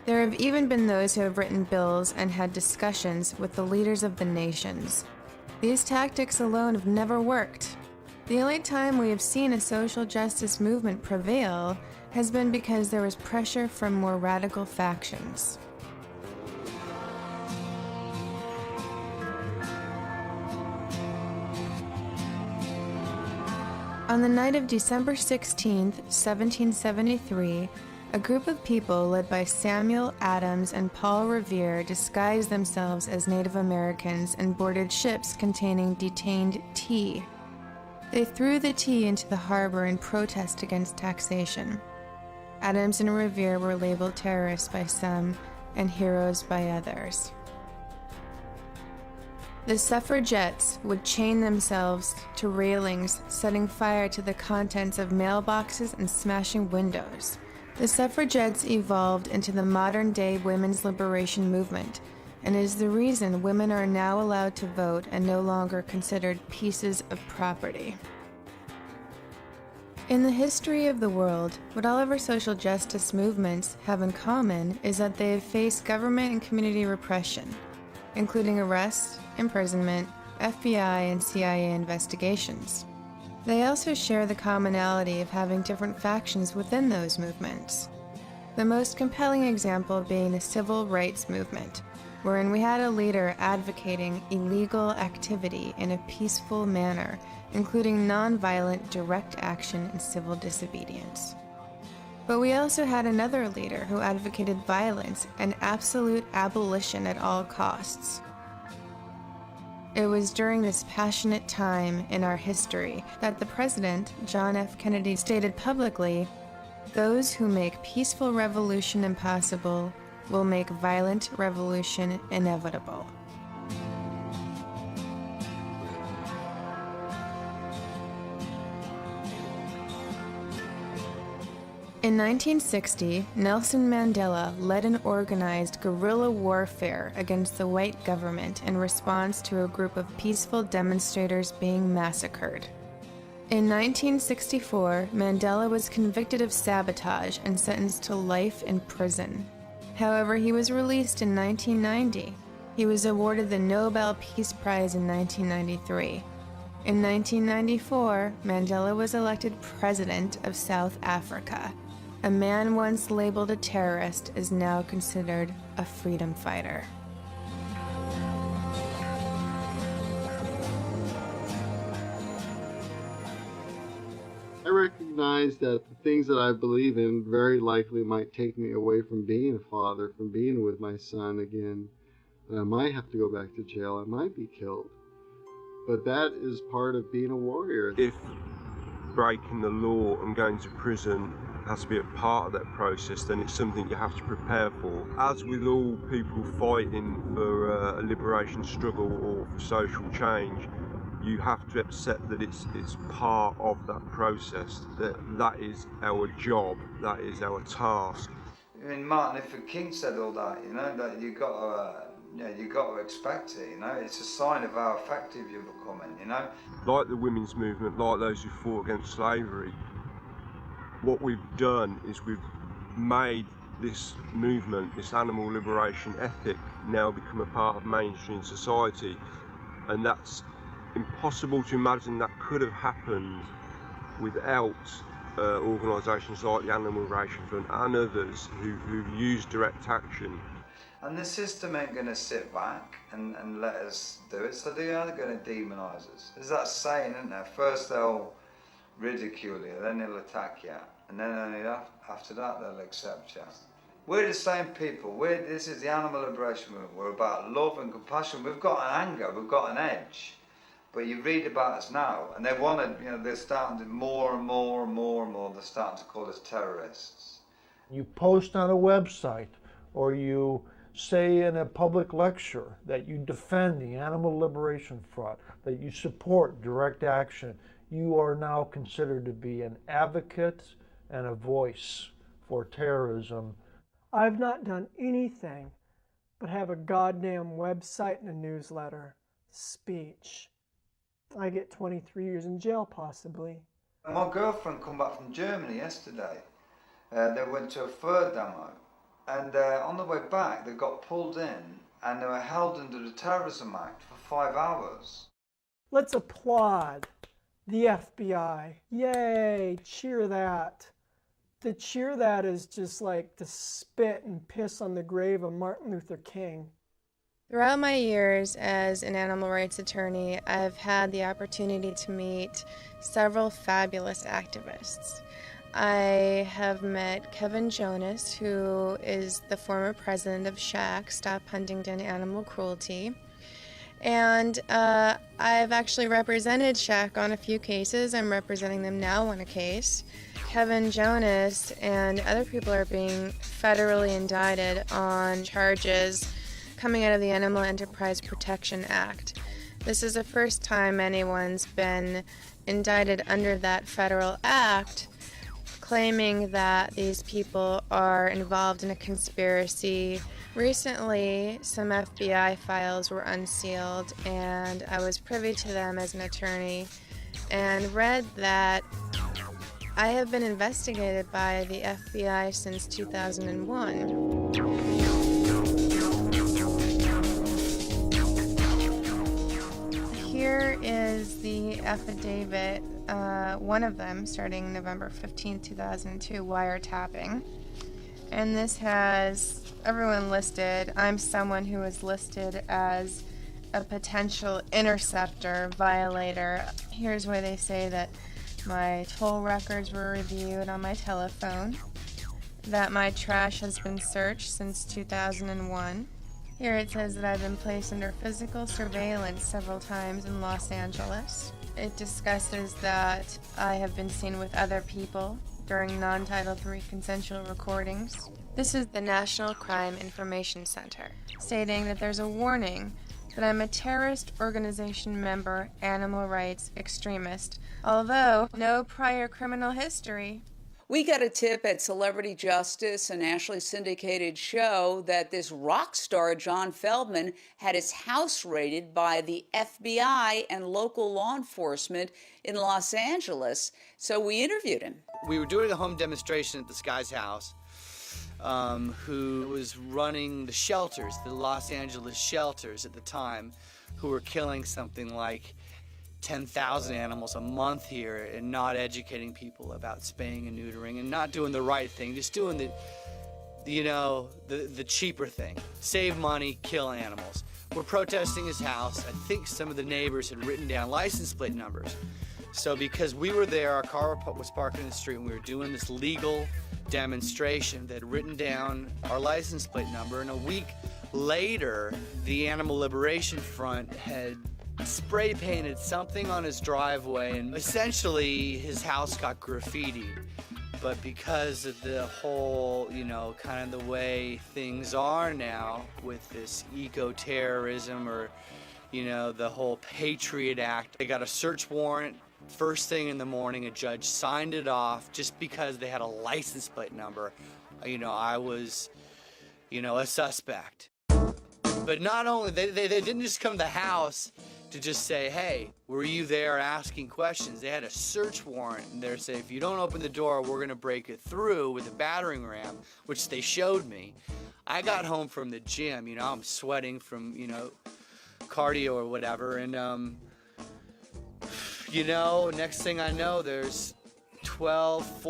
There have even been those who have written bills and had discussions with the leaders of the nations. These tactics alone have never worked. The only time we have seen a social justice movement prevail has been because there was pressure from more radical factions. On the night of December 16, 1773, a group of people led by Samuel Adams and Paul Revere disguised themselves as Native Americans and boarded ships containing detained tea. They threw the tea into the harbor in protest against taxation. Adams and Revere were labeled terrorists by some and heroes by others. The suffragettes would chain themselves to railings, setting fire to the contents of mailboxes and smashing windows. The suffragettes evolved into the modern-day women's liberation movement, and is the reason women are now allowed to vote and no longer considered pieces of property. In the history of the world, what all of our social justice movements have in common is that they have faced government and community repression, including arrest, imprisonment, FBI and CIA investigations. They also share the commonality of having different factions within those movements. The most compelling example being the civil rights movement, wherein we had a leader advocating illegal activity in a peaceful manner, including nonviolent direct action and civil disobedience. But we also had another leader who advocated violence and absolute abolition at all costs. It was during this passionate time in our history that the President, John F. Kennedy, stated publicly, "Those who make peaceful revolution impossible will make violent revolution inevitable." In 1960, Nelson Mandela led an organized guerrilla warfare against the white government in response to a group of peaceful demonstrators being massacred. In 1964, Mandela was convicted of sabotage and sentenced to life in prison. However, he was released in 1990. He was awarded the Nobel Peace Prize in 1993. In 1994, Mandela was elected president of South Africa. A man once labeled a terrorist is now considered a freedom fighter. I recognize that the things that I believe in very likely might take me away from being a father, from being with my son again. And I might have to go back to jail. I might be killed. But that is part of being a warrior. If breaking the law and going to prison has to be a part of that process, then it's something you have to prepare for. As with all people fighting for a liberation struggle or for social change, you have to accept that it's part of that process, that is our job, that is our task. I mean, Martin Luther King said all that, you know, that you got to expect it, you know. It's a sign of how effective you're becoming, you know. Like the women's movement, like those who fought against slavery, what we've done is we've made this movement, this animal liberation ethic, now become a part of mainstream society, and that's impossible to imagine that could have happened without organisations like the Animal Liberation Front and others who've used direct action. And the system ain't going to sit back and let us do it, so they are going to demonise us. There's that saying, isn't there? First they'll ridicule you, then they'll attack you, and then only after that they'll accept you. We're the same people. This is the Animal Liberation Movement. We're about love and compassion. We've got an anger, we've got an edge. But you read about us now, and they want to, you know, they're starting to more and more, they're starting to call us terrorists. You post on a website, or you say in a public lecture that you defend the Animal Liberation Front, that you support direct action, you are now considered to be an advocate and a voice for terrorism. I've not done anything but have a goddamn website and a newsletter. Speech. I get 23 years in jail, possibly. My girlfriend come back from Germany yesterday. They went to a fur demo, And on the way back, they got pulled in and they were held under the Terrorism Act for 5 hours. Let's applaud the FBI. Yay, cheer that. To cheer that is just like to spit and piss on the grave of Martin Luther King. Throughout my years as an animal rights attorney, I've had the opportunity to meet several fabulous activists. I have met Kevin Jonas, who is the former president of SHAC, Stop Huntingdon Animal Cruelty. And I've actually represented SHAC on a few cases. I'm representing them now on a case. Kevin Jonas and other people are being federally indicted on charges coming out of the Animal Enterprise Protection Act. This is the first time anyone's been indicted under that federal act, claiming that these people are involved in a conspiracy. Recently, some FBI files were unsealed, and I was privy to them as an attorney and read that I have been investigated by the FBI since 2001. Here is the affidavit, one of them starting November 15, 2002, wiretapping. And this has everyone listed. I'm someone who is listed as a potential interceptor, violator. Here's where they say that my toll records were reviewed on my telephone, that my trash has been searched since 2001. Here it says that I've been placed under physical surveillance several times in Los Angeles. It discusses that I have been seen with other people during non-Title III consensual recordings. This is the National Crime Information Center, stating that there's a warning that I'm a terrorist organization member, animal rights extremist, although no prior criminal history. We got a tip at Celebrity Justice, a nationally syndicated show, that this rock star, John Feldman, had his house raided by the FBI and local law enforcement in Los Angeles. So we interviewed him. We were doing a home demonstration at this guy's house, who was running the shelters, the Los Angeles shelters at the time, who were killing something like 10,000 animals a month here and not educating people about spaying and neutering and not doing the right thing, just doing the cheaper thing. Save money, kill animals. We're protesting his house. I think some of the neighbors had written down license plate numbers. So because we were there, our car was parked in the street and we were doing this legal demonstration, that had written down our license plate number, and a week later, the Animal Liberation Front had spray painted something on his driveway, and essentially his house got graffitied. But because of the whole, kind of the way things are now with this eco-terrorism, or, the whole Patriot Act, they got a search warrant. First thing in the morning, a judge signed it off just because they had a license plate number. I was, a suspect. But not only, they didn't just come to the house to just say, hey, were you there, asking questions. They had a search warrant, and they're saying, if you don't open the door, we're gonna break it through with a battering ram, which they showed me. I got home from the gym, I'm sweating from, cardio or whatever, and next thing I know, there's 12, 14